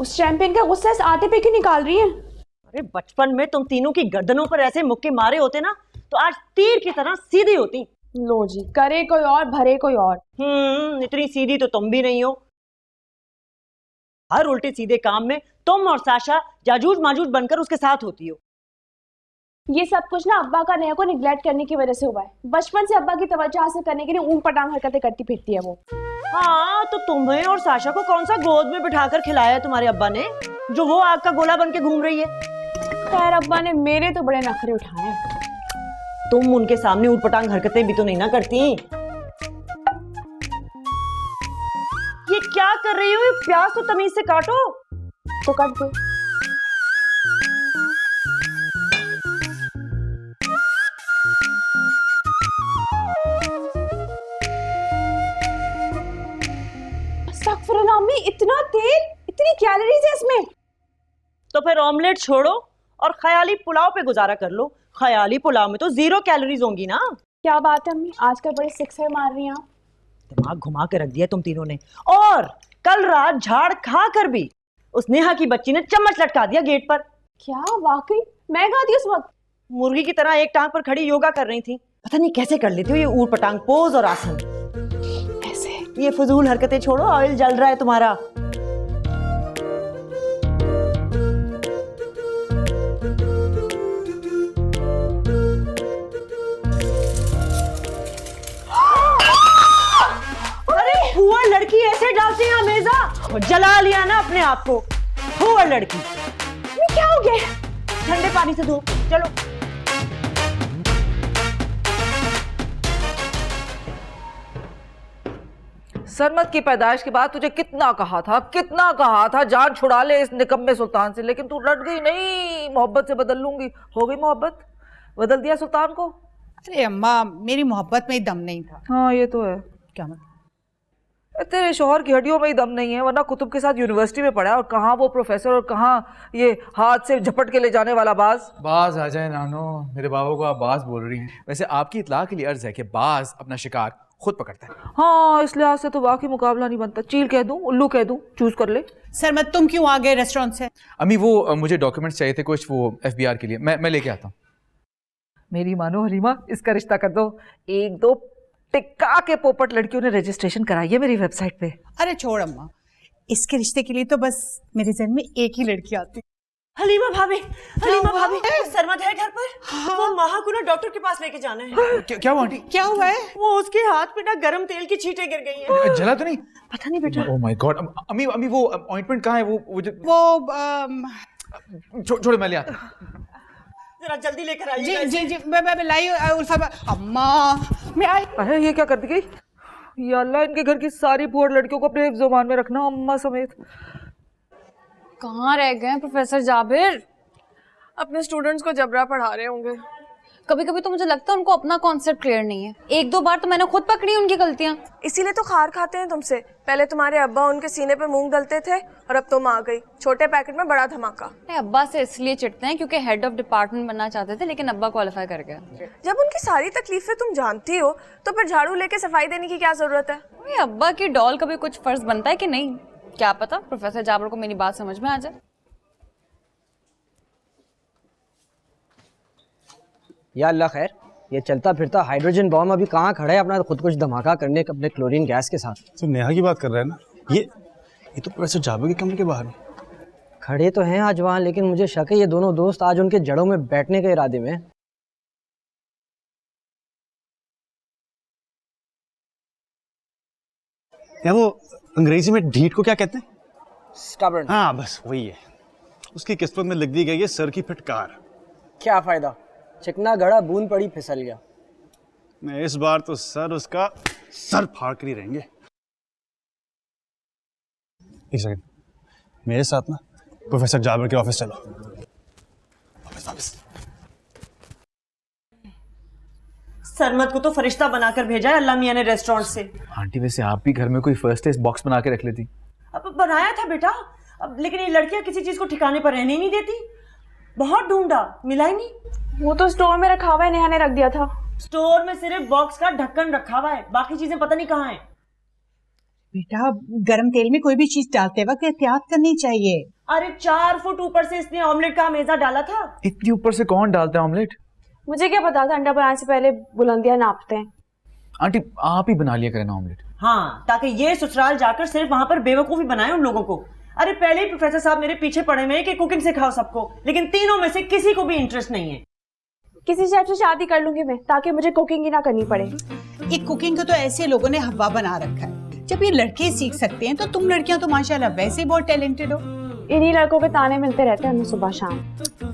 उस चैंपियन का गुस्सा इस आटे पे क्यों निकाल रही है? अरे बचपन में तुम तीनों की गर्दनों पर ऐसे मुक्के मारे होते ना तो आज तीर की तरह सीधी होती। लो जी, करे कोई और भरे कोई और। इतनी सीधी तो तुम भी नहीं हो। हर उल्टे सीधे काम में तुम और साशा जाजूज माजूज बनकर उसके साथ होती हो। ये सब कुछ ना अब्बा का नेहा को निगलेक्ट करने की वजह से हुआ है। बचपन से अब्बा की तवज्जो हासिल करने के लिए ऊंट पटांग हरकतें करती फिरती है वो। हाँ तो तुम्हें और साशा को कौन सा गोद में बिठाकर खिलाया है तुम्हारे अब्बा ने जो वो आग का गोला बन के घूम रही है? खैर अब्बा ने मेरे तो बड़े नखरे उठाए हैं। तुम उनके सामने ऊटपटांग हरकतें भी तो नहीं ना करती। ये क्या कर रही हो? ये प्याज तो तमीज से काटो। तो कट दो। अस्तगफुरुल्लाह अम्मी, इतना तेल, इतनी कैलोरीज है इसमें। तो फिर ऑमलेट छोड़ो और ख्याली पुलाव पे गुजारा कर लो। ख्याली पुलाव में तो 0 कैलोरीज होंगी ना। क्या बात है अम्मी, आजकल बड़े सिक्सर मार रही हैं आप। दिमाग घुमा के रख दिया तुम तीनों ने। और कल रात झाड़ खा कर भी उस नेहा की बच्ची ने चम्मच लटका दिया गेट पर। क्या वाकई? मैं कहाँ थी उस वक्त? मुर्गी की तरह एक टांग पर खड़ी योगा कर रही थी। पता नहीं कैसे कर लेती हो ये ऊट पटांग पोज और आसन। ऐसे ये फजूल हरकतें छोड़ो, ऑयल जल रहा है तुम्हारा। हुआ लड़की ऐसे डालती है हमेशा। और जला लिया ना अपने आप को। हुआ लड़की। क्या हो गया? ठंडे पानी से धो। चलो सरमत की पैदाइश के बाद तुझे कितना कहा था जान छुड़ा ले इस निकम्मे सुल्तान से, लेकिन तू डट गई। नहीं, मोहब्बत से बदल लूंगी। हो गई मोहब्बत, बदल दिया सुल्तान को। अरे अम्मा, मेरी मोहब्बत में ही दम नहीं था। हाँ ये तो है। क्या मतलब? तेरे शौहर की हड्डियों में ही दम नहीं है, वरना कुतुब के साथ यूनिवर्सिटी में पढ़ा है। और कहाँ वो प्रोफेसर और कहाँ ये हाथ से झपट के ले जाने वाला बाज। बाज आ जाए नानो, मेरे बाबा को आप बाज बोल रही हैं। वैसे आपकी इत्तला के लिए अर्ज है कि बाज अपना शिकार खुद पकड़ता है। हाँ, इस लिहाज से तो वाकई मुकाबला नहीं बनता। चील कह दूं, उल्लू कह दूं, चूज कर ले। सरमत, तुम क्यों आ गए रेस्टोरेंट से? अम्मी वो मुझे डॉक्यूमेंट्स चाहिए थे कुछ, वो FBR के लिए। मैं लेके आता हूँ। मेरी मानो हलीमा, इसका रिश्ता कर दो। 1-2 टिक्का के पोपट लड़कियों ने रजिस्ट्रेशन कराई है मेरी वेबसाइट पे। अरे छोड़ अम्मा, इसके रिश्ते के लिए तो बस मेरे जहन में एक ही लड़की आती। हलीमा भाभी, सरमत है घर पर? हाँ। वो माहा को ना डॉक्टर के पास लेके जाना है। क्या हुआ आंटी? क्या हुआ है? वो उसके हाथ पे ना गरम तेल की छींटें गिर गई हैं। जला तो नहीं? पता नहीं बेटा। Oh my God. अम्मी वो ऑइंटमेंट कहाँ है? वो छोड़ो, मैं ले आता हूँ। जरा जल्दी लेकर आइए। जी जी जी, मैं लाई उल्फा। अम्मा मैं आई। अरे ये क्या कर दी गई? या अल्लाह, इनके घर की सारी पुअर लड़कियों को अपने हिफ्ज़-ओ-मान में रखना, अम्मा समेत। कहाँ रह गए प्रोफेसर जाबिर? अपने स्टूडेंट्स को जबरा पढ़ा रहे होंगे। कभी कभी तो मुझे लगता है उनको अपना कॉन्सेप्ट क्लियर नहीं है। 1-2 बार तो मैंने खुद पकड़ी उनकी गलतियाँ। इसीलिए तो खार खाते हैं तुमसे। पहले तुम्हारे अब्बा उनके सीने पे मूंग डलते थे और अब तुम आ गई छोटे पैकेट में बड़ा धमाका। अब्बा से इसलिए चिढ़ते हैं क्योंकि हेड ऑफ डिपार्टमेंट बनना चाहते थे, लेकिन अब्बा क्वालिफाई कर गया। जब उनकी सारी तकलीफें तुम जानती हो तो फिर झाड़ू लेके सफाई देने की क्या जरूरत है? अब्बा की डॉल का भी कुछ फर्ज बनता है कि नहीं? क्या पता प्रोफेसर जाबिर को मेरी बात समझ में आ जाए। या अल्लाह खैर, ये चलता फिरता हाइड्रोजन बॉम्ब अभी कहाँ खड़ा है अपना खुद कुछ धमाका करने अपने क्लोरीन गैस के साथ। तो नेहा की बात कर रहा है ना? ये तो प्रोफेसर जाबिर के कमरे के बाहर है। खड़े तो हैं आज वहाँ, लेकिन मुझे शक है ये दोनों दोस्त आज उनके जड़ों में बैठने के इरादे में। या वो अंग्रेजी में ढीठ को क्या कहते हैं? स्टबर्न। हाँ बस वही है। उसकी किस्मत में लिख दी गई है सर की फटकार। क्या फायदा, चिकना गड़ा बूंद पड़ी फिसल गया। मैं इस बार तो सर उसका सर फाड़ कर ही रहेंगे। एक सेकंड, मेरे साथ ना प्रोफेसर जाबिर के ऑफिस चलो। वापस। सरमत को तो फरिश्ता बनाकर भेजा है अल्लाह मियां ने रेस्टोरेंट से। आंटी वैसे आप भी घर में कोई फर्स्ट एड बॉक्स बना के रख लेती। अब बनाया था बेटा, अब लेकिन ये लड़कियां किसी चीज को ठिकाने पर रहने ही नहीं देती। बहुत ढूंढा, मिला ही नहीं। वो तो स्टोर में रखा हुआ है, नेहा ने रख दिया था। स्टोर में सिर्फ बॉक्स का ढक्कन रखा हुआ है, बाकी चीजें पता नहीं कहाँ हैं। बेटा, गरम तेल में कोई भी चीज डालते वक्त एहतियात करनी चाहिए। अरे 4 फुट ऊपर से इसने ऑमलेट का हमेजा डाला था। इतनी ऊपर से कौन डालता है ऑमलेट? मुझे क्या पता था, अंडा बनाने से पहले बुलंदियां नापते हैं। आंटी आप ही बना लिया करें ना ऑमलेट। हाँ, ताकि ये ससुराल जाकर सिर्फ वहां पर बेवकूफी बनाए उन लोगों को। अरे पहले ही प्रोफेसर साहब मेरे पीछे पड़े हुए हैं कि कुकिंग सिखाओ सबको, लेकिन तीनों में से किसी को भी इंटरेस्ट नहीं है। किसी शेफ से शादी कर लूंगी मैं, ताकि मुझे कुकिंग ही ना करनी पड़े। ये कुकिंग को तो ऐसे लोगों ने हवा बना रखा है। जब ये लड़के सीख सकते हैं तो तुम लड़कियां तो माशाल्लाह वैसे ही बहुत टैलेंटेड हो। इन्हीं लड़कों के ताने मिलते रहते हैं हमें सुबह शाम।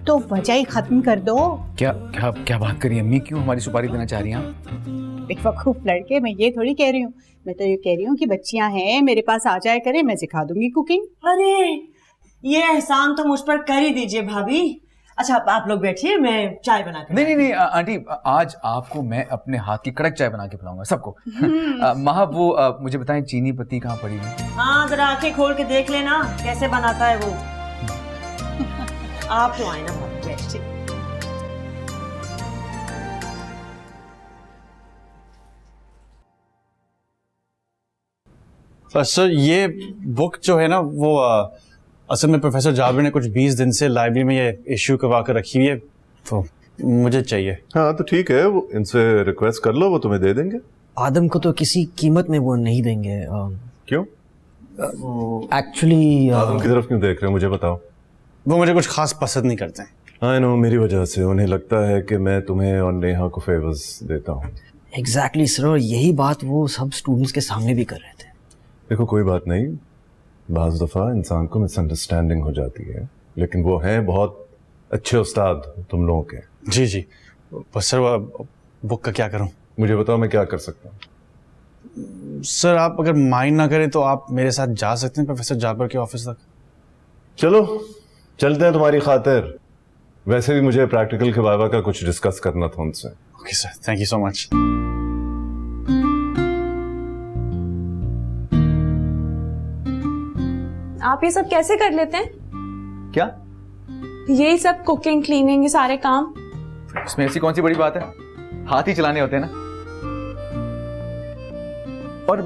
तो वजह ही खत्म कर दो। क्या क्या क्या बात करी अम्मी, क्यों हमारी सुपारी देना चाह रही हैं आप? बेवकूफ लड़के, मैं ये थोड़ी कह रही हूँ, मैं तो ये कह रही हूँ कि बच्चियां हैं मेरे पास आ जाया करें, मैं सिखा दूंगी कुकिंग। अरे ये एहसान तो मुझ पर कर ही दीजिए भाभी। अच्छा आप लोग बैठिए, मैं चाय बना कर। नहीं नहीं आंटी, आज आपको मैं अपने हाथ की कड़क चाय बना के पिलाऊंगा सबको। माँ वो मुझे बताएं चीनी पत्ती कहाँ पड़ी हुई? हाँ जरा आंखें खोल के देख लेना कैसे बनाता है वो। आप तो आए ना भाभी, बैठिए। सर ये बुक जो है ना वो असल में प्रोफेसर जाबिर ने कुछ 20 दिन से लाइब्रेरी में ये इश्यू करवा कर रखी हुई है, तो मुझे चाहिए। हाँ तो ठीक है, वो इनसे रिक्वेस्ट कर लो, वो तुम्हें दे देंगे। आदम को तो किसी कीमत में वो नहीं देंगे। क्यों? एक्चुअली आदम की तरफ क्यों देख रहे हो, मुझे बताओ। वो मुझे कुछ खास पसंद नहीं करते हैं। आई नो, मेरी वजह से उन्हें लगता है कि मैं तुम्हें और नेहा को फेवर्स देता हूँ। एग्जैक्टली सर, और यही बात वो सब स्टूडेंट्स के सामने भी कर रहे थे। देखो कोई बात नहीं, बाज़ दफ़ा इंसान को मिसअंडरस्टैंडिंग हो जाती है, लेकिन वो हैं बहुत अच्छे उस्ताद तुम लोगों के। जी जी, बस सर बुक का क्या करूं? मुझे बताओ मैं क्या कर सकता हूँ। सर आप अगर माइंड ना करें तो आप मेरे साथ जा सकते हैं प्रोफेसर जाबिर के ऑफिस तक। चलो चलते हैं तुम्हारी खातिर। वैसे भी मुझे प्रैक्टिकल के वाइवा का कुछ डिस्कस करना था उनसे। Okay sir, thank you so much. आप ये सब कैसे कर लेते हैं? क्या? यही सब कुकिंग, क्लीनिंग, ये सारे काम? इसमें ऐसी कौन सी बड़ी बात है, हाथ ही चलाने होते हैं ना। और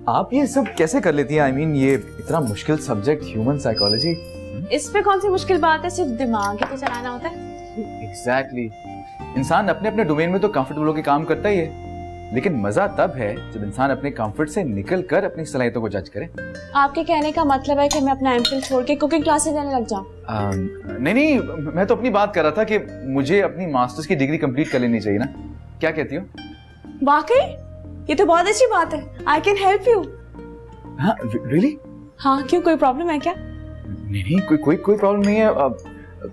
आप ये सब कैसे कर लेती हैं? आई मीन ये इतना मुश्किल सब्जेक्ट ह्यूमन साइकोलॉजी। इस पे कौन सी मुश्किल बात है, सिर्फ दिमाग ही तो चलाना होता है। एग्जैक्टली। इंसान अपने अपने डोमेन में तो कंफर्टेबल होकर काम करता ही है, लेकिन मजा तब है जब इंसान अपने कंफर्ट से निकल कर अपनी सलाहियतों को जज करे। आपके कहने का मतलब है कि मैं अपना एमफिल छोड़ के कुकिंग क्लासेस लेने लग जाऊं? नहीं, मैं तो अपनी बात कर रहा था कि मुझे अपनी मास्टर्स की डिग्री कंप्लीट कर लेनी चाहिए ना। क्या कहती हो? वाकई ये तो बहुत अच्छी बात है। I can help you. हाँ रियली? हाँ क्यों, कोई प्रॉब्लम है क्या? नहीं, कोई प्रॉब्लम नहीं है।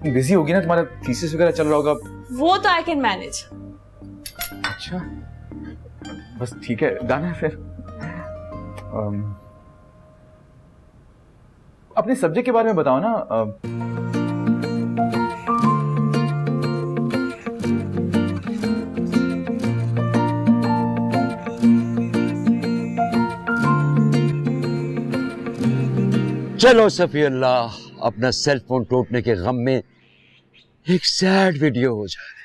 बिजी होगी ना, तुम्हारा थीसिस वगैरह चल रहा होगा। वो तो आई कैन मैनेज। अच्छा बस ठीक है, डन है फिर। अपने सब्जेक्ट के बारे में बताओ ना। चलो सफी अल्लाह, अपना सेल फोन टूटने के गम में एक सैड वीडियो हो जाए।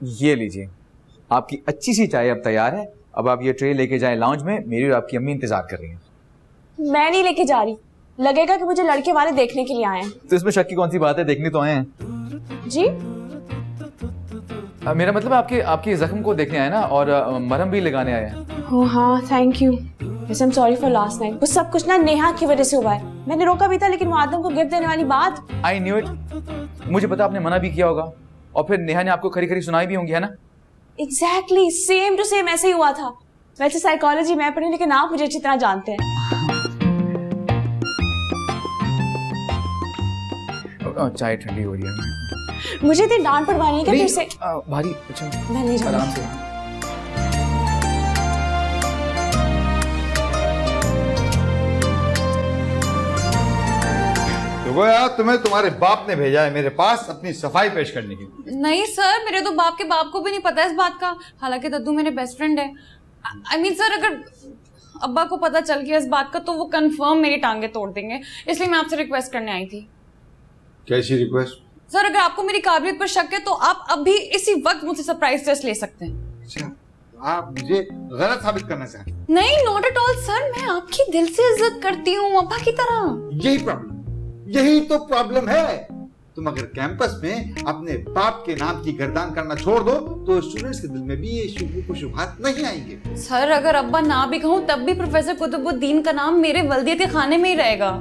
ये लीजिए, आपकी अच्छी सी चाय अब तैयार है। अब आप ये ट्रे लेके जाएं लाउंज में, मेरी और आपकी अम्मी इंतजार कर रही हैं। मैं नहीं लेके जा रही, लगेगा कि मुझे लड़के वाले देखने के लिए आए हैं। तो इसमें शक की कौन सी बात है, देखने तो आए हैं। जी मेरा मतलब आपके जख्म को देखने आए ना, और मरहम भी लगाने आए हैं। ओह हाँ, थैंक यू। वैसे I'm sorry for last night। वो सब कुछ ना नेहा की वजह से हुआ है। मैंने रोका भी था, लेकिन वो आदम को गिफ्ट देने वाली बात। I knew it. मुझे पता आपने मना भी किया होगा, और फिर नेहा ने आपको खरी खरी सुनाई भी होंगी, है ना? एग्जैक्टली सेम टू सेम ऐसे ही हुआ था। वैसे साइकोलॉजी मैं पढ़ी, लेकिन आप मुझे अच्छी तरह जानते हैं। चाय ठंडी हो रही है। मुझे इतनी डांट पड़वानी है क्या फिर से? भारी अच्छा मैं नहीं जाऊंगी। आराम से। तो यार तुम्हें तुम्हारे बाप ने भेजा है मेरे पास अपनी सफाई पेश करने के लिए। नहीं सर, मेरे तो बाप के बाप को भी नहीं पता इस बात का। हालांकि दद्दू मेरे बेस्ट फ्रेंड है। आई मीन सर, अगर अब्बा को पता चल गया इस बात का तो वो कंफर्म मेरी टांगे तोड़ देंगे। इसलिए मैं आपसे रिक्वेस्ट करने आई थी। कैसी रिक्वेस्ट? सर, अगर आपको मेरी काबिलियत पर शक है तो आप अभी इसी वक्त मुझसे सरप्राइज टेस्ट ले सकते हैं। अच्छा, आप मुझे गलत साबित करना चाहते हैं? नहीं, नॉट एट ऑल सर, मैं आपकी दिल से इज्जत करती हूँ अब्बा की तरह। यही तो प्रॉब्लम है। तुम अगर कैंपस में अपने बाप के नाम की गर्दान करना छोड़ दो तो स्टूडेंट्स के दिल में भी ये शुबहात नहीं आएंगे। सर, अगर अब्बा ना भी कहूँ तब भी प्रोफेसर कुतुबुद्दीन का नाम मेरे वल्दियत के खाने में ही रहेगा।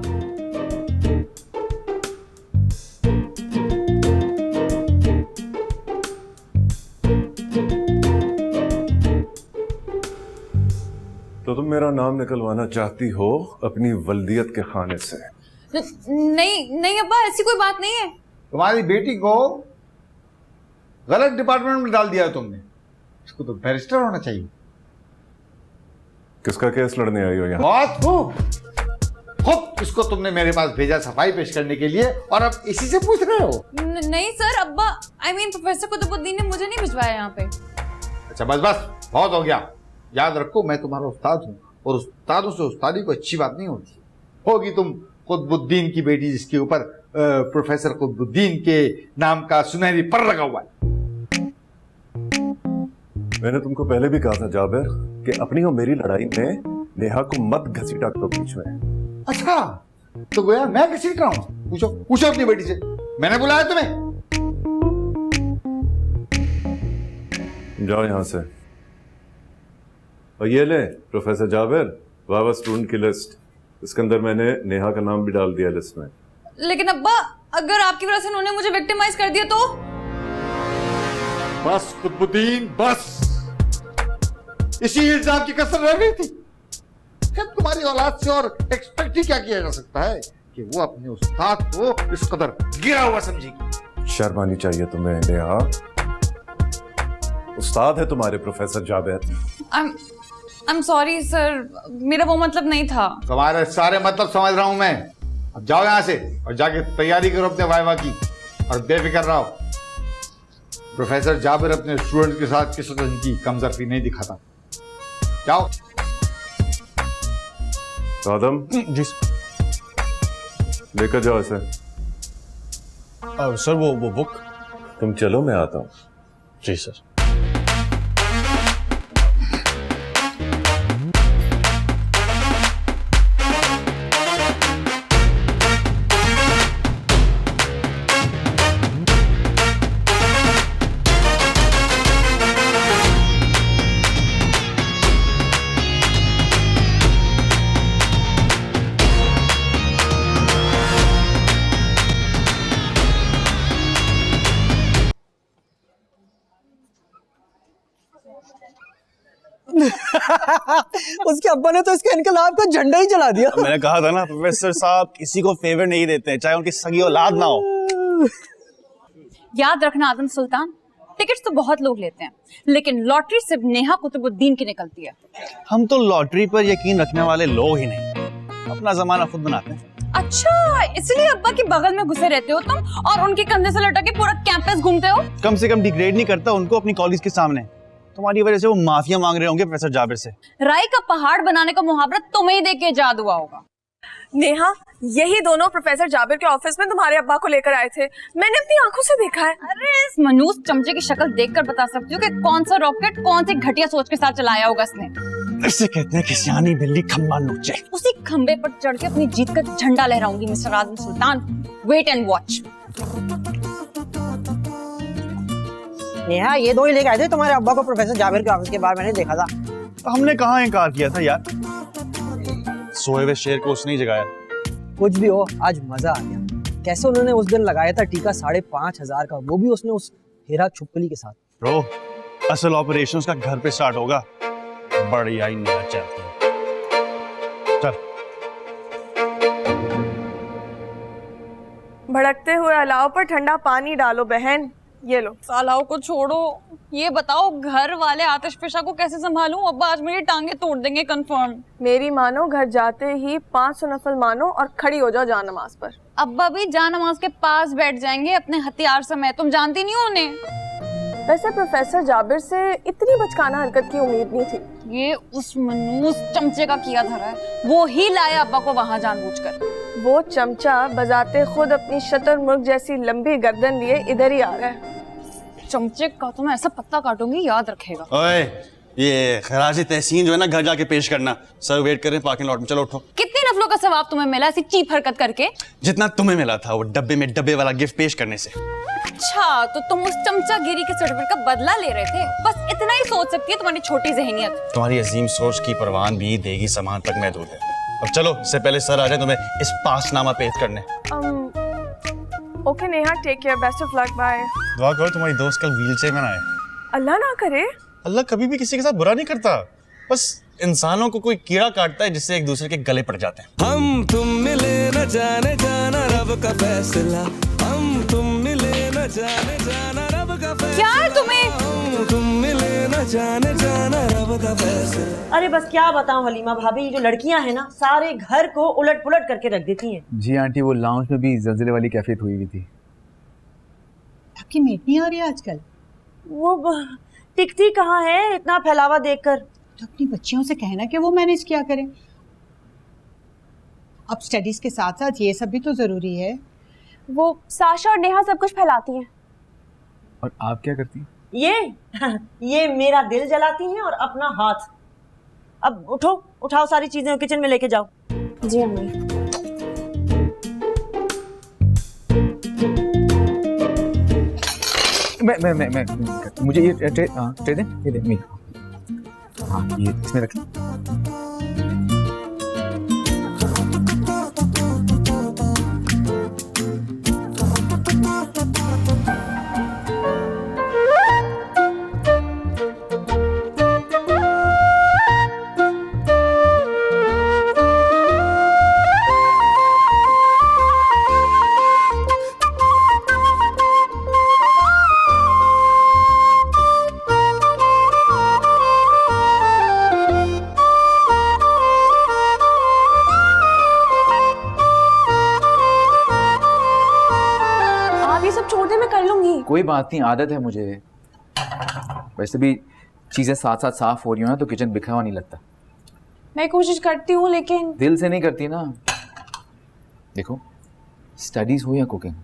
तो तुम मेरा नाम निकलवाना चाहती हो अपनी वल्दियत के खाने से? नहीं नहीं अब्बा, ऐसी कोई बात नहीं है। तुम्हारी बेटी को गलत डिपार्टमेंट में डाल दिया है तुमने। इसको तो बैरिस्टर होना चाहिए। किसका केस लड़ने आई हो यहाँ? बहुत खूब इसको तुमने मेरे पास भेजा सफाई पेश करने के लिए और अब इसी से पूछ रहे हो? नहीं सर, अब्बा आई मीन प्रोफेसर कुतुबुद्दीन ने मुझे नहीं भिजवाया यहाँ पे। अच्छा बस बहुत हो गया। याद रखो मैं तुम्हारा उस्ताद हूँ और उस्तादों से उस्तादी को अच्छी बात नहीं होती। होगी तुम कुतुबुद्दीन की बेटी जिसके ऊपर प्रोफेसर कुतुबुद्दीन के नाम का सुनहरी पर लगा हुआ है। मैंने तुमको पहले भी कहा था जाबिर कि अपनी और मेरी लड़ाई में नेहा को मत घसीटा करो बीच में। अच्छा तो गोया मैं घसीट रहा हूँ? पूछो अपनी बेटी से, मैंने बुलाया तुम्हें? जाओ यहां से। और ये ले प्रोफेसर जाबिर, वाह स्टूडेंट की लिस्ट। इसके अंदर मैंने नेहा का नाम भी डाल दिया लिस्ट में। लेकिन अब्बा, अगर आपकी वजह से उन्होंने मुझे विक्टिमाइज कर दिया तो? बस कुतुबुद्दीन बस, इसी इल्जाम की कसर रह गई थी। क्या तुम्हारी औलाद से और एक्सपेक्ट ही क्या किया जा सकता है कि वो अपने उस्ताद को इस कदर गिरा हुआ समझेगी? शर्म आनी चाहिए तुम्हें नेहा। उस्ताद है तुम्हारे professor Jabir. I am sorry sir, मेरा वो मतलब नहीं था। तुम्हारे सारे मतलब समझ रहा हूं मैं। अब जाओ यहां से और जाके तैयारी करो अपने वाइवा की और बेफिक्र रहो। प्रोफेसर जाबिर अपने स्टूडेंट के साथ किसी तरह की कमजोरी नहीं दिखाता। जाओ। आदम जी लेकर जाओ इसे। सर वो बुक। तुम चलो, मैं आता हूँ। जी सर। उसके अब्बा ने तो इसके इनकलाब का झंडा ही जला दिया। मैंने कहा था ना प्रोफेसर साहब किसी को फेवर नहीं देते चाहे उनकी सगी औलाद ना हो। याद रखना आदम सुल्तान, टिकट्स तो बहुत लोग लेते हैं लेकिन लॉटरी सिर्फ नेहा कुतुबुद्दीन की निकलती है। हम तो लॉटरी पर यकीन रखने वाले लोग ही नहीं, अपना जमाना खुद बनाते हैं। अच्छा, इसलिए अब्बा के बगल में घुसे रहते हो तुम और उनके कंधे से लटक के पूरा कैंपस घूमते हो। कम से कम डिग्रेड नहीं करता उनको अपनी कॉलेज के सामने। तुम्हारी वजह से वो माफिया मांग रहे होंगे प्रोफेसर जाबिर से। राई का पहाड़ बनाने का मुहावरा तुम्हें ही देके याद हुआ होगा। नेहा, यही दोनों प्रोफेसर जाबिर के ऑफिस में तुम्हारे अब्बा को लेकर आए थे। मैंने अपनी आंखों से देखा है। अरे इस मनूस चमचे की शक्ल देखकर बता सकती हूँ कि कौन सा रॉकेट कौन सी घटिया सोच के साथ चलाया होगा इसने। इसे कहते हैं कि सियानी बिल्ली खंबा नोचे। उसी खंबे पर चढ़ के अपनी जीत का झंडा लहराऊंगी mister Adam Sultan. Wait and watch. Neha, ये दो ही लेके आए थे तुम्हारे अब्बा को प्रोफेसर जाबिर के ऑफिस के बाहर, मैंने देखा था। हमने कहाँ इनकार किया था यार, सोए हुए शेर को उसने ही जगाया। कुछ भी हो, आज मजा आ गया। कैसे उन्होंने उस दिन लगाया था टीका 5,500 का, वो भी उसने उस हीरा छुपकली के साथ। ब्रो, असल ऑपरेशन का घर पे स्टार्ट होगा। बढ़िया ही नहीं चलती। चल भड़कते हुए अलाव पर ठंडा पानी डालो बहन, ये लो। सालाओं को छोड़ो, ये बताओ घर वाले आतिश फिशा को कैसे संभालूं? अब्बा आज मेरी टांगे तोड़ देंगे कंफर्म। मेरी मानो, घर जाते ही 500 नफल मानो और खड़ी हो जाओ जान नमाज पर। अब्बा भी जान नमाज के पास बैठ जाएंगे अपने हथियार समेत, तुम जानती नहीं हो उन्हें। वैसे प्रोफेसर जाबिर से इतनी बचकाना हरकत की उम्मीद नहीं थी। ये उस मनूस चमचे का किया धरा है, वो ही लाया अब्बा को वहां जानबूझकर। वो चमचा बजाते खुद अपनी शतुरमुर्ग जैसी लंबी गर्दन लिए इधर ही आ रहा है। चमचे का तो मैं ऐसा पत्ता काटूंगी, याद रखेगा। ओए, ये खराज तहसीन जो है ना, घर जाके पेश करना। सर वेट कर रहे हैं पार्किंग लॉट में, चलो उठो। कितनी नफलों का सवाब तुम्हें मिला ऐसी चीप हरकत करके? जितना तुम्हें मिला था वो डब्बे में डब्बे वाला गिफ्ट पेश करने से। अच्छा, तो तुम उस चमचागिरी के सर्टिफिकेट का बदला ले रहे थे? बस इतना ही सोच सकती है तुम्हारी छोटी जहनियत। तुम्हारी अजीम सोच की परवान भी देगी सामान तक महदूद है। अब चलो, इससे पहले सर आ जाए तुम्हें इस पासनामा पेश करने। Okay Neha, take care, best of luck, bye. दुआ करो तुम्हारी दोस्त कल व्हीलचेयर में ना आए। अल्लाह ना करे। अल्लाह कभी भी किसी के साथ बुरा नहीं करता, बस इंसानों को कोई कीड़ा काटता है जिससे एक दूसरे के गले पड़ जाते हैं। हम तुम मिले न जाने जाना रब का फैसला, हम तुम मिले न जाने जाना रब का फैसला। क्या है तुम्हें? हम तुम मिले न जाने जाना रब का फैसला। अरे बस क्या बताऊं हलीमा भाभी, ये जो लड़कियां हैं ना, सारे घर को उलट पुलट करके रख देती हैं। जी आंटी, वो लाउंज में भी जलजले वाली कैफियत हुई थी। आपकी मेट नहीं आ रही है आजकल? वो टिकती कहाँ है इतना फैलावा देखकर। तो अपनी बच्चियों से कहना कि वो मैनेज किया करें। अब स्टडीज के साथ साथ ये सब भी तो जरूरी है। वो साशा और नेहा सब कुछ फैलाती हैं। और आप क्या करती हैं? ये मेरा दिल जलाती हैं और अपना हाथ। अब उठो, उठाओ सारी चीजें किचन में लेके जाओ। जी अम्मी। मैं मुझे ये ट्रे दे, ये दे। हाँ, ये इसमें रख। कोई बात नहीं, आदत है मुझे। वैसे भी चीजें साथ साथ साफ हो रही हो ना तो किचन बिखरा हुआ नहीं लगता। मैं कोशिश करती हूँ लेकिन दिल से नहीं करती ना। देखो, स्टडीज हो या कुकिंग,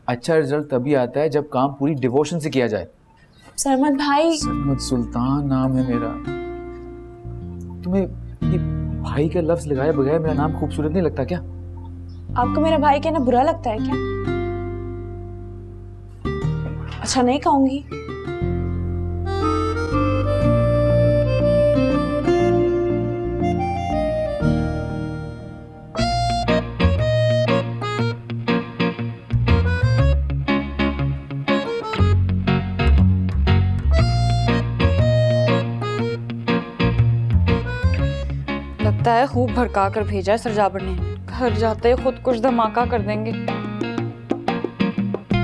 अच्छा रिजल्ट तभी आता है जब काम पूरी डिवोशन से किया जाए। सरमत भाई। सरमत सुल्तान नाम है मेरा। तुम्हें ये भाई का लफ्ज लगाए बगैर मेरा नाम खूबसूरत नहीं लगता क्या? आपको मेरा भाई कहना बुरा लगता है क्या? अच्छा नहीं कहूंगी। लगता है खूब भड़का कर भेजा है सर जाबिर ने। घर जाते ही खुद कुछ धमाका कर देंगे।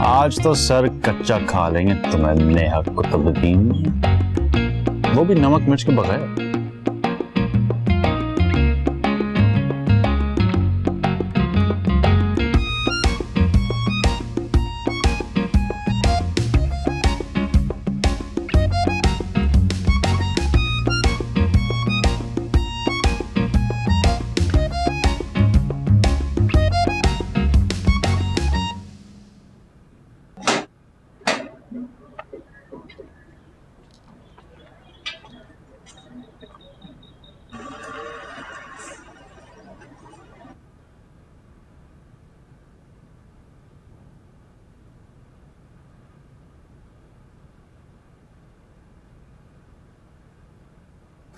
आज तो सर कच्चा खा लेंगे तुम्हें नेहा कुतुबुद्दीन, वो भी नमक मिर्च के बगैर।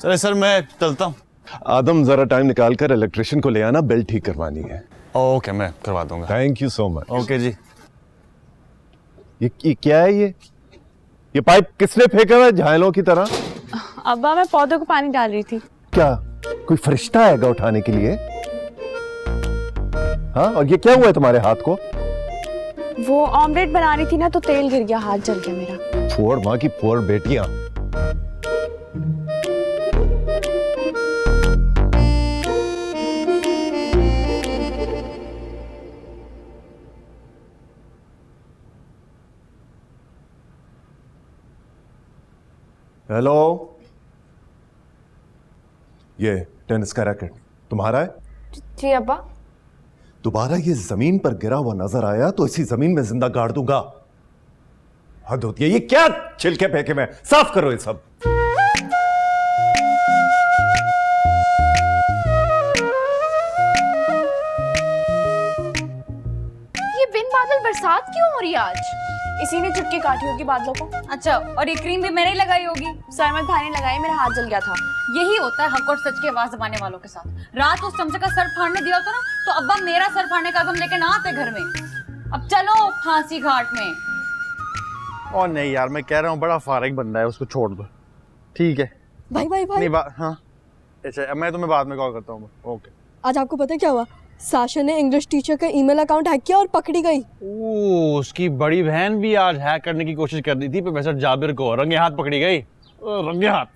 चले सर, मैं चलता हूँ। आदम, जरा टाइम निकाल कर इलेक्ट्रिशियन को ले आना, बेल्ट ठीक करवानी है। ओके, मैं करवा दूंगा। Thank you so much. Okay जी। ये क्या है? ये पाइप किसने फेंका हुआ है झायलों की तरह? अब्बा, मैं पौधों को पानी डाल रही थी। क्या कोई फरिश्ता आएगा उठाने के लिए? हाँ, और ये क्या हुआ है तुम्हारे हाथ को? वो ऑमलेट बना रही थी ना तो तेल गिर गया, हाथ जल गया मेरा। फोड़ माँ की फोड़ बेटियां। हेलो, ये टेनिस का रैकेट तुम्हारा है? जी अब्बा। दोबारा ये जमीन पर गिरा हुआ नजर आया तो इसी जमीन में जिंदा गाड़ दूंगा। हद होती है। ये क्या छिलके फेंके में, साफ करो ये सब। ये बिन बादल बरसात क्यों हो रही है आज? इसी ने चुटकी काटी होगी बादलों को। अच्छा, और ये क्रीम भी मैंने ही लगाई होगी। सरमत भाई ने लगाई, मेरा हाथ जल गया था। यही होता है हक और सच की आवाज दबाने वालों के साथ। रात को उस चमचे का सर फाड़ने दिया होता ना तो अब्बा मेरा सर फाड़ने का कदम लेके ना आते घर में। अब चलो फांसी घाट में। और नहीं यार, मैं कह रहा हूँ बड़ा फारिग बंदा है, उसको छोड़ दो। ठीक है भाई भाई भाई नहीं हाँ अच्छा, मैं तुम्हें बाद में कॉल करता हूँ। ओके। आज आपको पता है क्या हुआ? साशा ने इंग्लिश टीचर का ईमेल अकाउंट हैक किया और पकड़ी गई। ओह, उसकी बड़ी बहन भी आज हैक करने की कोशिश कर रही थी प्रोफेसर जाबिर को, रंगे हाथ पकड़ी गई। रंगे हाथ।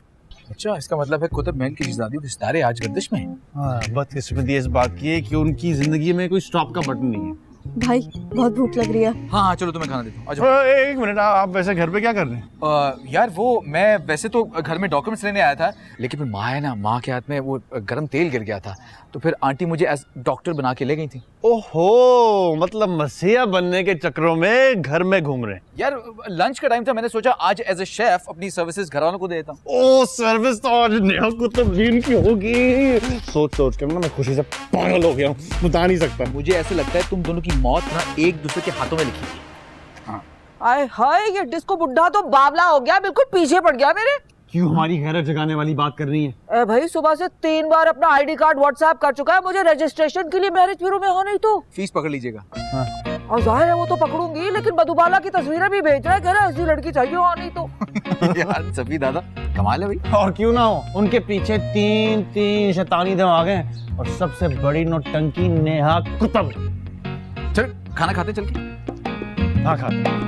अच्छा, इसका मतलब है कुतुब महल की शहजादी रिश्तेदार आज गर्दिश में। हाँ, बदकिस्मती इस बात की है कि उनकी जिंदगी में कोई स्टॉप का बटन नहीं है। भाई बहुत भूख लग रही है। हाँ हाँ चलो तुम्हें खाना देता हूँ, आ जाओ। एक मिनट, आप वैसे घर पे क्या कर रहे हैं? यार वो मैं वैसे तो घर में डॉक्यूमेंट्स लेने आया था, लेकिन फिर माँ है ना, माँ के हाथ में वो गर्म तेल गिर गया था, तो फिर आंटी मुझे एज डॉक्टर बना के ले गई थी। ओहो, मतलब मसीहा बनने के चक्करों में घर में घूम रहे हैं। यार लंच का टाइम था, मैंने सोचा आज एज ए शेफ अपनी सर्विसेज घर वालों को दे देता हूँ। ओ, सर्विस तो आज नेहा कुतुबदीन की होगी। सोच सोच के ना मैं खुशी से पागल हो गया हूँ, बता नहीं सकता। मुझे ऐसे लगता है तुम दोनों की मौत ना एक दूसरे के हाथों में लिखी है। आए हाय, ये डिस्को बुड्ढा तो बावला हो गया, बिल्कुल पीछे पड़ गया मेरे। क्यों हमारी गैरत जगाने वाली बात कर रही है? भाई सुबह से 3 बार अपना आईडी कार्ड व्हाट्सएप कर चुका है मुझे रजिस्ट्रेशन के लिए मैरिज ब्यूरो में हो, नहीं तो फीस पकड़ लीजिएगा। हाँ। और जाहिर है वो तो पकड़ूंगी, लेकिन मधुबाला की तस्वीरें भी भेज रहा है, कह रहा है ऐसी लड़की चाहिए हो, नहीं तो। यार सभी दादा कमाल है भाई। और क्यों ना हो, उनके पीछे 3 शैतानी दिमाग हैं और सबसे बड़ी नौटंकी नेहा कुतुब। चल खाना खाते चल के। हाँ खाते।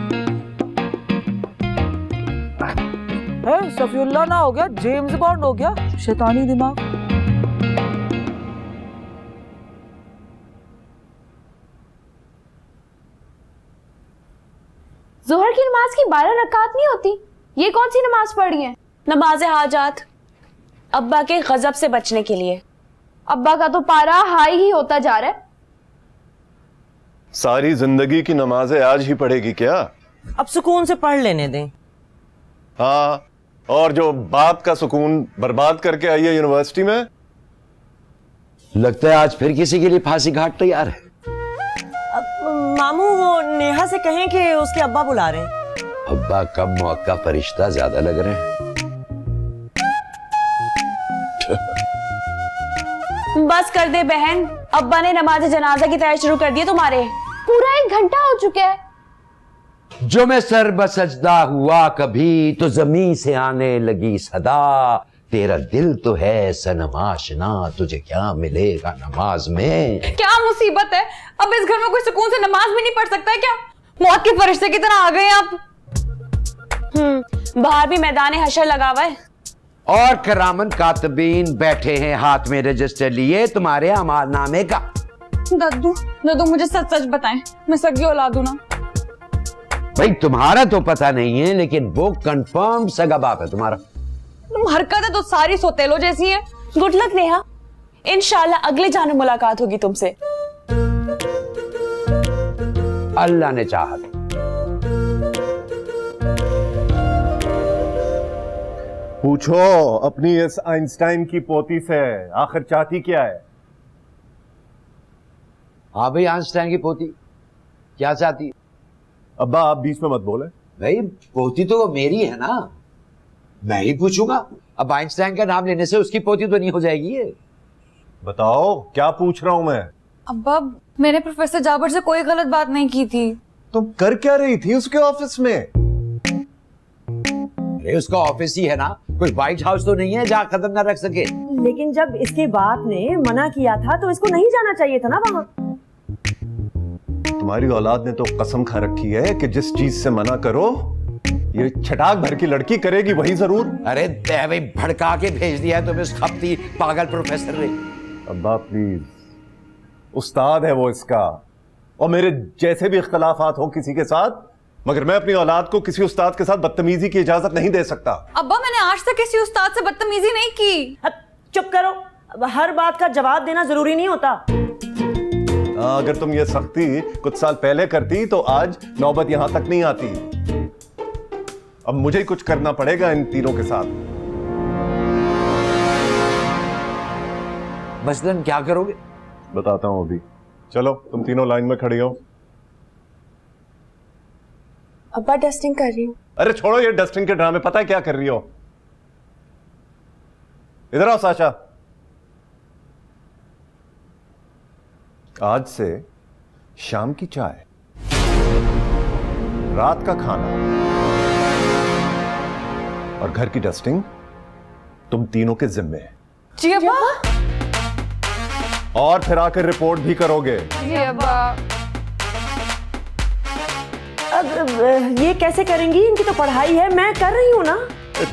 सफीउल्लाह ना हो गया, जेम्स बॉन्ड हो गया, शैतानी दिमाग। जोहर की नमाज की 12 रकात नहीं होती, ये कौन सी नमाज पढ़ी है? नमाज हाजात, अब्बा के गजब से बचने के लिए। अब्बा का तो पारा हाई ही होता जा रहा है। सारी जिंदगी की नमाजें आज ही पढ़ेगी क्या? अब सुकून से पढ़ लेने दें। हाँ, और जो बाप का सुकून बर्बाद करके आई है यूनिवर्सिटी में। लगता है आज फिर किसी के लिए फांसी घाट तैयार है। मामू वो नेहा से कहें कि उसके अब्बा बुला रहे हैं। अब्बा कम मौत का फरिश्ता ज्यादा लग रहे हैं। बस कर दे बहन, अब्बा ने नमाज जनाजा की तैयारी शुरू कर दी है तुम्हारे। पूरा 1 घंटा हो चुका है। जो मैं सर बसजदा हुआ कभी तो जमीन से आने लगी सदा, तेरा दिल तो है सनम आशना, तुझे क्या मिलेगा नमाज में। क्या मुसीबत है, अब इस घर में कोई सुकून से नमाज भी नहीं पढ़ सकता है क्या? मौत के फरिश्ते की तरह आ गए आप। बाहर भी मैदान हशर लगा हुआ है और करामन कातबीन बैठे हैं हाथ में रजिस्टर लिए तुम्हारे अमालनामे का। दादू मुझे सच सच बताएं, मैं सगी औलाद हूं ना? भाई तुम्हारा तो पता नहीं है, लेकिन वो कंफर्म सगा बाप है तुम्हारा। तुम हरकतें तो सारी सोतेलो जैसी हैं। गुड लक नेहा, इंशाल्लाह अगले जाने मुलाकात होगी तुमसे। अल्लाह ने चाहा। पूछो अपनी इस आइंस्टाइन की पोती से, आखिर चाहती क्या है? हाँ भाई, आइंस्टाइन की पोती क्या चाहती है? अब्बा आप बीच में मत बोले। भाई पोती तो वो मेरी है ना, मैं ही पूछूंगा। अब आइंस्टाइन का नाम लेने से उसकी पोती तो नहीं हो जाएगी ये। बताओ क्या पूछ रहा हूं मैं? अब्बा मैंने प्रोफेसर जाबिर से कोई गलत बात नहीं की थी। तुम कर क्या रही थी उसके ऑफिस में? अरे उसका ऑफिस ही है ना, कोई व्हाइट हाउस तो नहीं है जहाँ कदम ना रख सके। लेकिन जब इसके बाप ने मना किया था तो इसको नहीं जाना चाहिए था ना वहाँ। तुम्हारी औलाद ने तो कसम खा रखी है कि जिस चीज से मना करो ये छटाक भर की लड़की करेगी वही जरूर। अरे भाई भड़का के भेज दिया है तुम्हें उस खपती पागल प्रोफेसर ने। अब्बा प्लीज, उस्ताद है वो इसका, और मेरे जैसे भी इख्तलाफात हो किसी के साथ, मगर मैं अपनी औलाद को किसी उस्ताद के साथ बदतमीजी की इजाजत नहीं दे सकता। अब्बा मैंने आज तक किसी उस्ताद से बदतमीजी नहीं की। अब चुप करो, अब हर बात का जवाब देना जरूरी नहीं होता। अगर तुम ये सख्ती कुछ साल पहले करती तो आज नौबत यहां तक नहीं आती। अब मुझे ही कुछ करना पड़ेगा इन तीनों के साथ। मसलन क्या करोगे? बताता हूं अभी। चलो तुम तीनों लाइन में खड़ी हो। अब्बा डस्टिंग कर रही हूँ। अरे छोड़ो ये डस्टिंग के ड्रामे, पता है क्या कर रही हो? इधर आओ साशा। आज से शाम की चाय, रात का खाना और घर की डस्टिंग तुम तीनों के जिम्मे है। जी अब्बा। और फिर आकर रिपोर्ट भी करोगे। जी अब्बा। अब ये कैसे करेंगी? इनकी तो पढ़ाई है, मैं कर रही हूँ ना।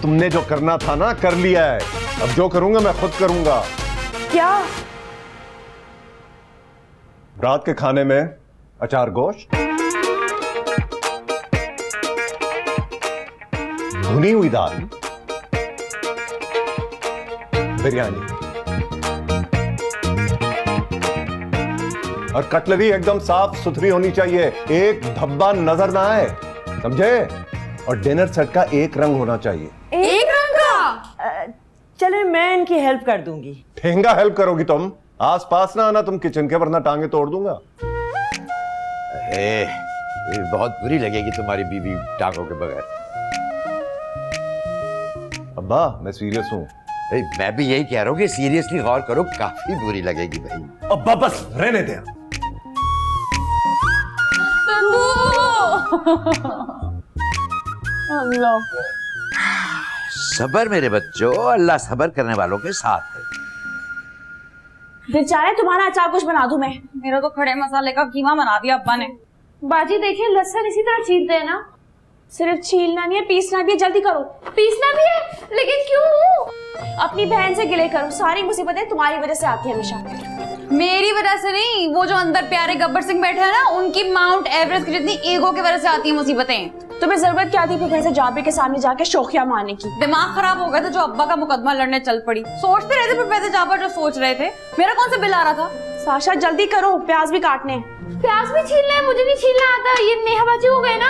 तुमने जो करना था ना कर लिया है, अब जो करूंगा मैं खुद करूंगा। क्या? रात के खाने में अचार गोश्त, भुनी हुई दाल, बिरयानी और कटलरी एकदम साफ सुथरी होनी चाहिए, एक धब्बा नजर ना आए, समझे? और डिनर सेट का एक रंग होना चाहिए। एक रंग का? चले मैं इनकी हेल्प कर दूंगी। ठेंगा हेल्प करोगी तुम? आस पास ना आना तुम किचन के, वरना टांगे तोड़ दूंगा। अरे बहुत बुरी लगेगी तुम्हारी बीवी टांगों के बगैर। अब्बा मैं सीरियस हूं। मैं भी यही कह रहा हूँ कि सीरियसली गौर करो, काफी बुरी लगेगी भाई। अब्बा बस रहने दे। सबर मेरे बच्चों, अल्लाह सबर करने वालों के साथ है। दिल चाहे तुम्हारा अचार कुछ बना दूं मैं। मेरा तो खड़े मसाले का कीमा बना दिया अब्बा ने। बाजी देखिए लहसुन इसी तरह छीलते हैं ना, सिर्फ छीलना नहीं है, पीसना भी है। जल्दी करो। पीसना भी है? लेकिन क्यों? अपनी बहन से गिले करो, सारी मुसीबतें तुम्हारी वजह से आती है हमेशा। मेरी वजह से नहीं, वो जो अंदर प्यारे गब्बर सिंह बैठे हैं ना, उनकी माउंट एवरेस्ट की जितनी ईगो की वजह से आती है मुसीबतें। तुम्हें जरूरत क्या थी प्रोफेसर जाबिर के सामने जाके शोखिया मारने की? दिमाग खराब हो गया था जो अब्बा का मुकदमा लड़ने चल पड़ी। सोचते रहे थे प्रोफेसर जाबिर जो सोच रहे थे, मेरा कौन सा बिल आ रहा था? साशा जल्दी करो, प्याज भी काटने हैं। प्याज भी छीलना है? मुझे नहीं छीलना आता। ये नेहाबाजी हो गए ना।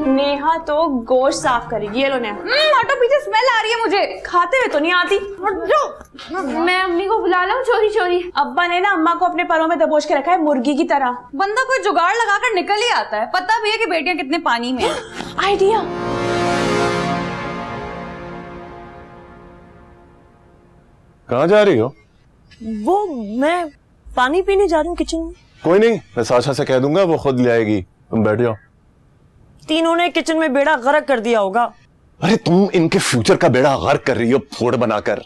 नेहा तो गोश्त साफ करेगी। ये लो नेहा। हटो, पीछे स्मेल आ रही है मुझे। खाते हुए तो नहीं आती। मैं अम्मी को बुला लाऊं चोरी चोरी? अब्बा ने ना अम्मा को अपने परों में दबोच के रखा है मुर्गी की तरह। बंदा कोई जुगाड़ लगाकर निकल ही आता है। पता भी है कि बेटियां कितने पानी में हैं। आइडिया। कहाँ जा रही हो? वो मैं पानी पीने जा रही हूँ किचन में। कोई नहीं, मैं साशा से कह दूंगा, वो खुद ले आएगी। तुम बैठ जाओ। तीनों ने किचन में बेड़ा गर्क कर दिया होगा। अरे तुम इनके फ्यूचर का बेड़ा गर्क कर रही हो फोड़ बनाकर।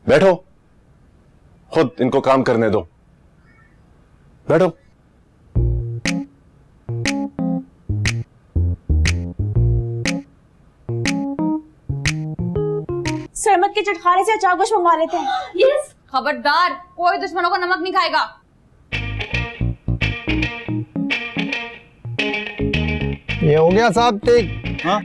बैठो, खुद इनको काम करने दो। बैठो। सरमत के चटखारे से अचार गोश्त मंगवा लेते हैं। यस। खबरदार, कोई दुश्मनों को नमक नहीं खाएगा। ये हो गया साहब, ठीक? हाँ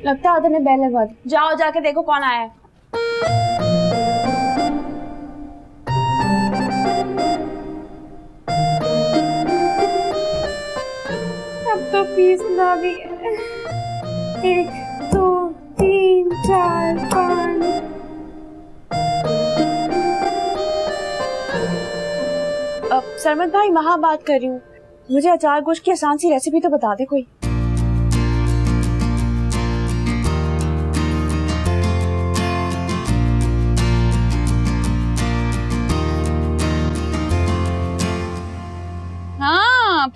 लगता है आदर ने बैल लगवा दी। जाओ जाके देखो कौन आया है। अब तो पीसना भी है। 1 2 3 4 5। अब सरमत भाई वहाँ बात कर रही हूँ, मुझे अचार गोश्त की आसान सी रेसिपी तो बता दे कोई।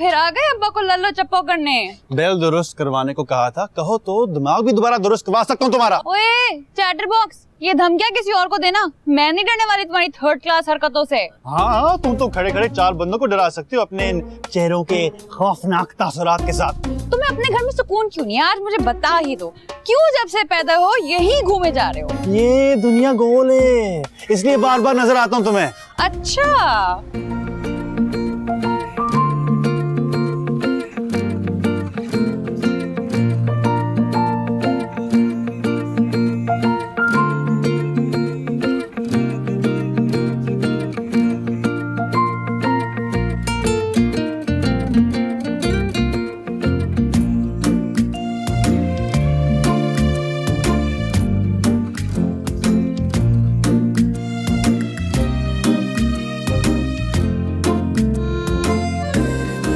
फिर आ गए अब्बा को लल्लो चप्पो करने। बेल दुरुस्त करवाने को कहा था, कहो तो दिमाग भी दोबारा दुरुस्त करवा सकता हूँ तुम्हारा। ओए चैटर बॉक्स, ये धमकियां किसी और को देना, मैं नहीं डरने वाली तुम्हारी थर्ड क्लास हरकतों से। हाँ, तुम तो खड़े खड़े 4 बंदों को डरा सकती हो अपने इन चेहरों के खौफनाक तासुरात के साथ। तुम्हें अपने घर में सुकून क्यों नहीं है? आज मुझे बता ही दो, क्यों जब से पैदा हो यही घूमे जा रहे हो? ये दुनिया गोल है, इसलिए बार बार नजर आता हूँ तुम्हें। अच्छा,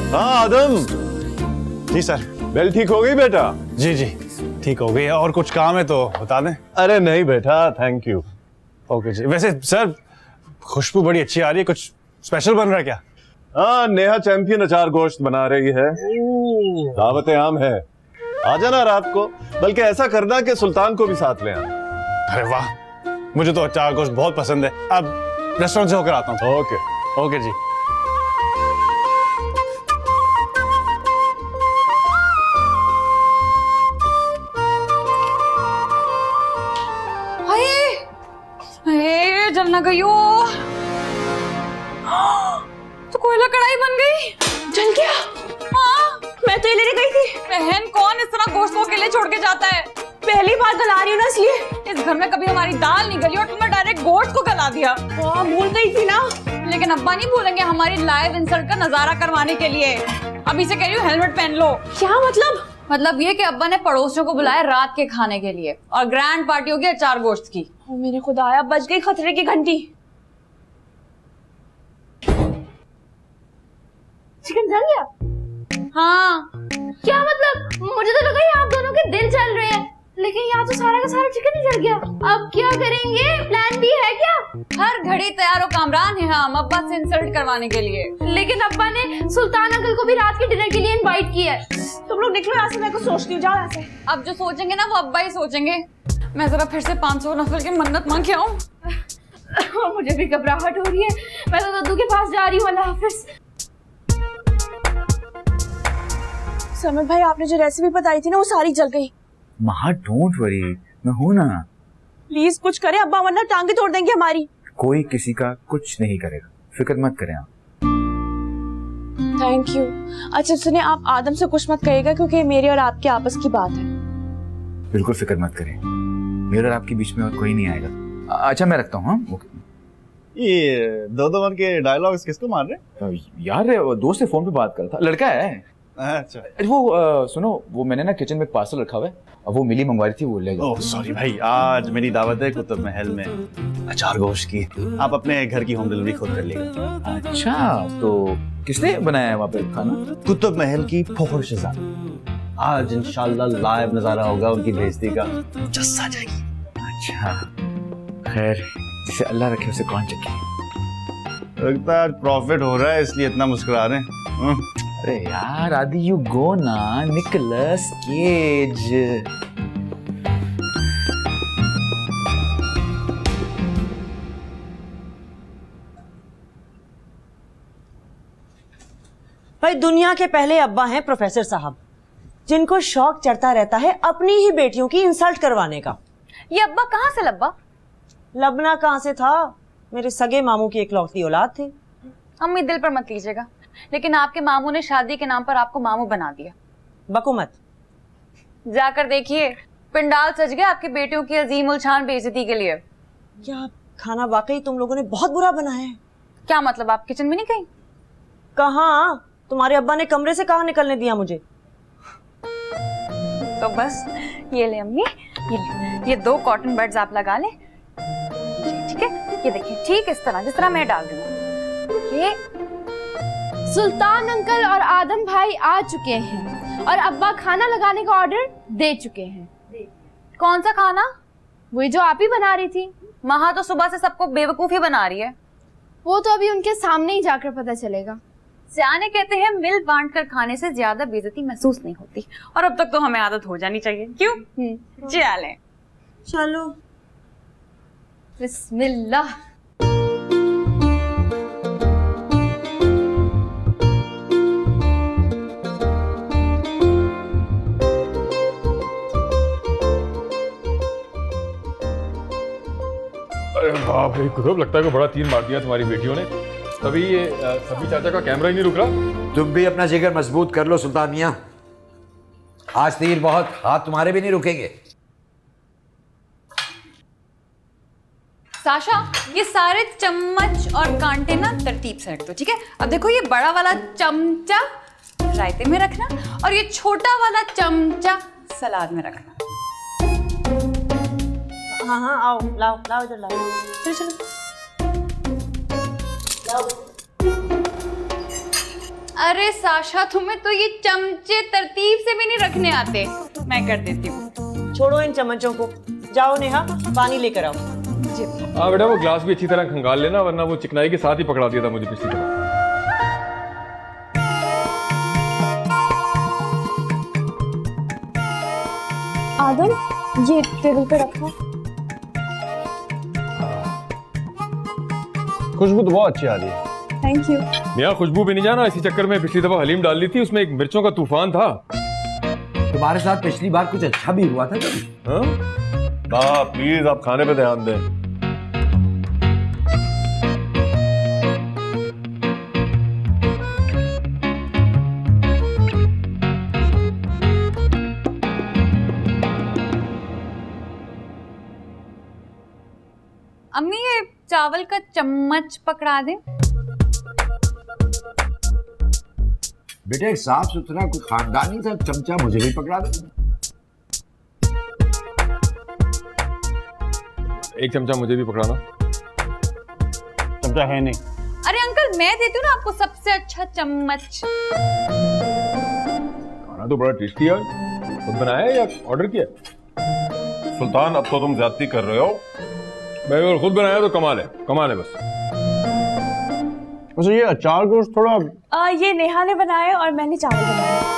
हाँ आदम। जी सर। बेल ठीक हो गई बेटा? जी जी ठीक हो गई। और कुछ काम है तो बता दें। अरे नहीं बेटा, थैंक यू। ओके जी। वैसे सर खुशबू बड़ी अच्छी आ रही है, कुछ स्पेशल बन रहा है क्या? हाँ, नेहा चैंपियन अचार गोश्त बना रही है, दावत आम है। आ जाना रात को, बल्कि ऐसा करना कि सुल्तान को भी साथ ले आना। अरे वाह, मुझे तो अचार गोश्त बहुत पसंद है। अब रेस्टोरेंट से होकर आता हूँ। ओके ओके जी। जल ना गई हो तो कोयला कढ़ाई बन गई। जल गया? हाँ, मैं तो ये लेने गई थी। बहन, कौन इस तरह गोश्त को अकेले छोड़ के जाता है? पहली बार गला रही हूँ ना, इसलिए। इस घर में कभी हमारी दाल नहीं गली और तुमने डायरेक्ट गोश्त को गला दिया। भूल गई थी ना। लेकिन अब्बा नहीं भूलेंगे हमारी लाइव इंसल्ट का नजारा करवाने के लिए। अभी से कह रही हूँ हेलमेट पहन लो। क्या मतलब? मतलब ये कि अब्बा ने पड़ोसियों को बुलाया रात के खाने के लिए और ग्रैंड पार्टी होगी अचार गोश्त की। ओ मेरे खुदाया, बज गई खतरे की घंटी। चिकन जल गया? हाँ। क्या मतलब? मुझे तो लगा आप दोनों के दिल चल रहे हैं, लेकिन यहाँ तो सारा का सारा चिकन ही जल गया। अब क्या करेंगे? प्लान भी है क्या? हर घड़ी तैयार हो कामरान है हम अब्बा से इंसल्ट करवाने के लिए। लेकिन अब्बा ने सुल्तान अंकल को भी रात के डिनर के लिए इनवाइट किया है। तुम लोग निकलो यहाँ से, मैं कुछ सोचती हूँ। जाओ यहाँ से। अब जो सोचेंगे ना वो अब्बा ही सोचेंगे। मैं जरा फिर से 500 नफल की मन्नत मांग के आऊँ। मुझे भी घबराहट हो रही है। मैं तो दद्दू के पास जा रही हूँ। अल्लाह हाफिज। समीर भाई, आपने जो रेसिपी बताई थी ना, वो सारी जल गई। महा डोंट वरी, मैं हूं ना। प्लीज कुछ करें अब्बा, वरना टांगे तोड़ देंगे हमारी। कोई किसी का कुछ नहीं करेगा, फिक्र मत करें आप। Thank you. अच्छा सुनिए, आप आदम से कुछ मत कहिएगा, क्योंकि मेरी और आपके आपस की बात है। बिल्कुल फिक्र मत करें, मेरे और आपके बीच में और कोई नहीं आएगा। अच्छा मैं रखता हूँ। हाँ ये 2-2-1 के डायलॉग्स किसको मार रहे? यार दोस्त से फोन पे बात कर रहा था, लड़का है। अच्छा। वो सुनो, वो मैंने ना किचन में एक पार्सल रखा हुआ है, अब वो मिली मंगवाई थी, वो ले जाओ। ओह सॉरी भाई, आज मेरी दावत है कुतुब महल में अचार गोश्त की। आप अपने घर की होम डिलीवरी खुद कर लीजिएगा। अच्छा, तो किसने बनाया है वहाँ पे खाना? कुतुब महल की फखर शहजादी। आज इंशाल्लाह लाइव नजारा होगा उनकी बेइज्जती का, जस आ जाएगी। अच्छा, खैर जिसे अल्लाह रखे उसे कौन चखे। लगता है प्रॉफिट हो रहा है इसलिए इतना मुस्कुरा रहे हैं। अरे यार आदि, यू गो ना, निकोलस केज। भाई दुनिया के पहले अब्बा हैं प्रोफेसर साहब, जिनको शौक चढ़ता रहता है अपनी ही बेटियों की इंसल्ट करवाने का। ये अब्बा कहाँ से लब्बा? लबना कहाँ से था, मेरे सगे मामू की इकलौती औलाद थे। अम्मी दिल पर मत लीजिएगा, लेकिन आपके मामू ने शादी के नाम पर आपको मामू बना दिया। बको मत। जाकर देखिए, पिंडाल सज गया आपकी बेटियों की अजीम उलझान बेइज्जती के लिए। क्या खाना वाकई तुम लोगों ने बहुत बुरा बनाया है? क्या मतलब, आप किचन में नहीं गई? कहाँ, तुम्हारे अब्बा ने कमरे से कहाँ निकलने दिया मुझे। तो बस ये ले अम्मी, ये 2 कॉटन बड्स आप लगा ले, ठीक है? ये देखिए, ठीक इस तरह जिस तरह मैं डाल दूंगा। ये सुल्तान अंकल और आदम भाई आ चुके हैं और अब्बा खाना लगाने का ऑर्डर दे चुके हैं। कौन सा खाना? वही जो आप ही बना रही थी। महा तो सुबह से सबको बेवकूफी बना रही है। वो तो अभी उनके सामने ही जाकर पता चलेगा। सियाने कहते हैं मिल बांट कर खाने से ज्यादा बेइज्जती महसूस नहीं होती, और अब तक तो हमें आदत हो जानी चाहिए, क्यों? चले चलो बिस्मिल्लाह। अरे बाप रे कुतुब, लगता है कि बड़ा तीर मार दिया तुम्हारी बेटियों ने। तभी ये सभी चाचा का कैमरा ही नहीं रुक रहा। तुम भी अपना जिगर मजबूत कर लो सुल्तान मियां, आज तीर बहुत, हाथ तुम्हारे भी नहीं रुकेंगे। साशा, ये सारे चम्मच और कांटे ना तरतीब से रख दो, ठीक है? अब देखो, ये बड़ा वाला चमचा रायते में रखना और ये छोटा वाला चमचा सलाद में रखना। हाँ हाँ, आओ, लाओ लाओ इधर लाओ, चलो चलो लाओ। अरे साशा, तुम्हें तो ये चमचे तरतीब से भी नहीं रखने आते, मैं कर देती हूँ। छोड़ो इन चम्मचों को, जाओ नेहा पानी लेकर आओ। हाँ बेटा, वो ग्लास भी अच्छी तरह खंगाल लेना, वरना वो चिकनाई के साथ ही पकड़ा दिया था मुझे पिछली दफा। आदम, ये टेबल पे रखो। खुशबू तो बहुत अच्छी आ रही है। Thank you. मियाँ, खुशबू भी नहीं जाना, इसी चक्कर में पिछली दफा हलीम डाल ली थी, उसमें एक मिर्चों का तूफान था। तुम्हारे साथ पिछली बार कुछ अच्छा भी हुआ था कभी? हाँ प्लीज आप खाने पे ध्यान दें। अम्मी, ये चावल का चम्मच पकड़ा दे। बेटे साफ सुथरा कोई खानदानी था चमचा, मुझे भी पकड़ा दे। एक चमचा मुझे भी पकड़ाना। चमचा है नहीं। अरे अंकल, मैं देती हूँ ना आपको सबसे अच्छा चम्मच। खाना तो बड़ा टेस्टी है, खुद बनाया या ऑर्डर किया? सुल्तान अब तो तुम ज्यादती कर रहे हो। मैं अगर खुद बनाया तो कमाल है, कमाल है बस। वैसे ये अचार गोश्त थोड़ा ये नेहा ने बनाया और मैंने चावल बनाया।